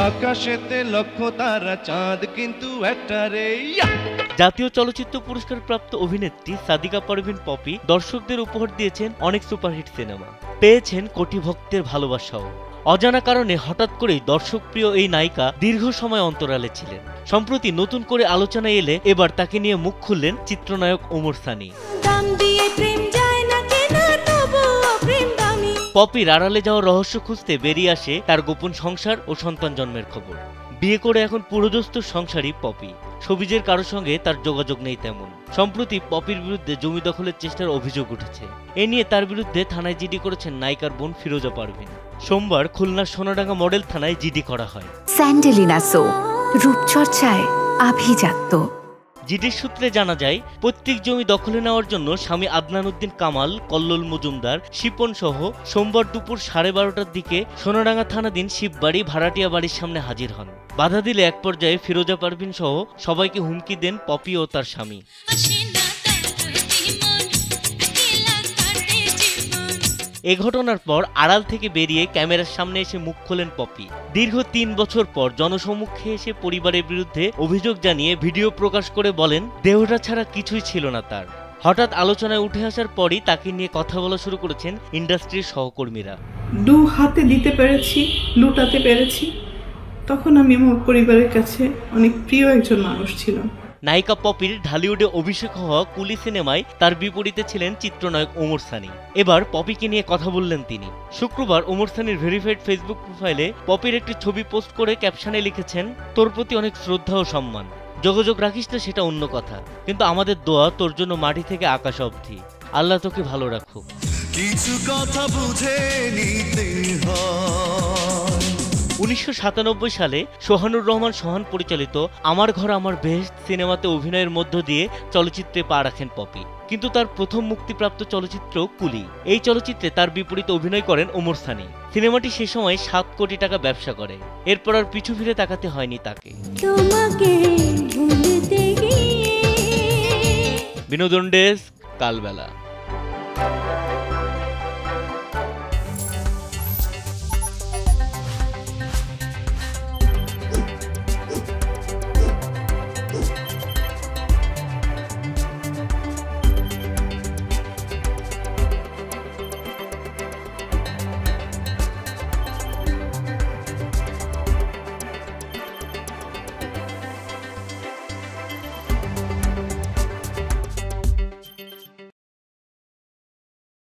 আকাশেতে লক্ষ তারা, চাঁদ কিন্তু একটা রে। জাতীয় চলচ্চিত্র পুরস্কার প্রাপ্ত অভিনেত্রী সাদিকা পারভীন পপি দর্শকদের উপহার দিয়েছেন অনেক সুপারহিট সিনেমা, পেয়েছেন কোটি ভক্তের ভালোবাসাও। অজানা কারণে হঠাৎ করেই দর্শকপ্রিয় এই নায়িকা দীর্ঘ সময় অন্তরালে ছিলেন। সম্প্রতি নতুন করে আলোচনায় এলে এবার তাকে নিয়ে মুখ খুললেন চিত্রনায়ক ওমর সানি। পপির আড়ালে যাওয়ার রহস্য খুঁজতে বেরিয়ে আসে তার গোপন সংসার ও সন্তান জন্মের খবর। বিয়ে করে এখন পুরোদস্তুর সংসারী পপি, সবিজের কারোর সঙ্গে তার যোগাযোগ নেই তেমন। সম্প্রতি পপির বিরুদ্ধে জমি দখলের চেষ্টার অভিযোগ উঠেছে। এ নিয়ে তার বিরুদ্ধে থানায় জিডি করেছেন নায়িকার বোন ফিরোজা পারভীন। সোমবার খুলনার সোনাডাঙ্গা মডেল থানায় জিডি করা হয়। স্যান্ডেলিনা সো, রূপচর্চায় আভিজাত্য। জিডির সূত্রে জানা যায়, পৈতৃক জমি দখলে নেওয়ার জন্য স্বামী আদনান উদ্দিন কামাল, কল্লোল মজুমদার, শিপন সহ সোমবার দুপুর 12:30টার দিকে সোনাডাঙ্গা থানাধীন শিববাড়ি ভাড়াটিয়া বাড়ির সামনে হাজির হন। বাধা দিলে এক পর্যায়ে ফিরোজা পারভীন সহ সবাইকে হুমকি দেন পপি ও তার স্বামী। এ ঘটনার পর আড়াল থেকে বেরিয়ে ক্যামেরার সামনে এসে মুখ খোলেন পপি। দীর্ঘ 3 বছর পর জনসম্মুখে এসে পরিবারের বিরুদ্ধে অভিযোগ জানিয়ে ভিডিও প্রকাশ করে বলেন, দেহটা ছাড়া কিছুই ছিল না তার। হঠাৎ আলোচনায় উঠে আসার পরই তাকে নিয়ে কথা বলা শুরু করেছেন ইন্ডাস্ট্রির সহকর্মীরা। 2 হাতে দিতে পেরেছি, লুটাতে পেরেছি, তখন আমি আমার পরিবারের কাছে অনেক প্রিয় একজন মানুষ ছিলাম। নায়িকা পপির ঢালিউডে অভিষেক হওয়া কুলি সিনেমায় তার বিপরীতে ছিলেন চিত্রনায়ক ওমর সানি। এবার পপিকে নিয়ে কথা বললেন তিনি। শুক্রবার ওমর সানির ভেরিফাইড ফেসবুক প্রোফাইলে পপির একটি ছবি পোস্ট করে ক্যাপশনে লিখেছেন, তোর প্রতি অনেক শ্রদ্ধা ও সম্মান। যোগাযোগ রাখিস না সেটা অন্য কথা, কিন্তু আমাদের দোয়া তোর জন্য মাটি থেকে আকাশ অবধি। আল্লাহ তোকে ভালো রাখুক। কিছু কথা বুঝে নিতে হয়। 1997 সালে সোহানুর রহমান সোহান পরিচালিত আমার ঘর আমার বেহেশত সিনেমাতে অভিনয়ের মধ্য দিয়ে চলচ্চিত্রে পা রাখেন পপি। কিন্তু তার প্রথম মুক্তিপ্রাপ্ত চলচ্চিত্র কুলি। এই চলচ্চিত্রে তার বিপরীতে অভিনয় করেন ওমর সানি। সিনেমাটি সে সময় 7 কোটি টাকা ব্যবসা করে। এরপর আর পিছু ফিরে তাকাতে হয়নি তাকে। বিনোদন ডেস্ক, কালবেলা।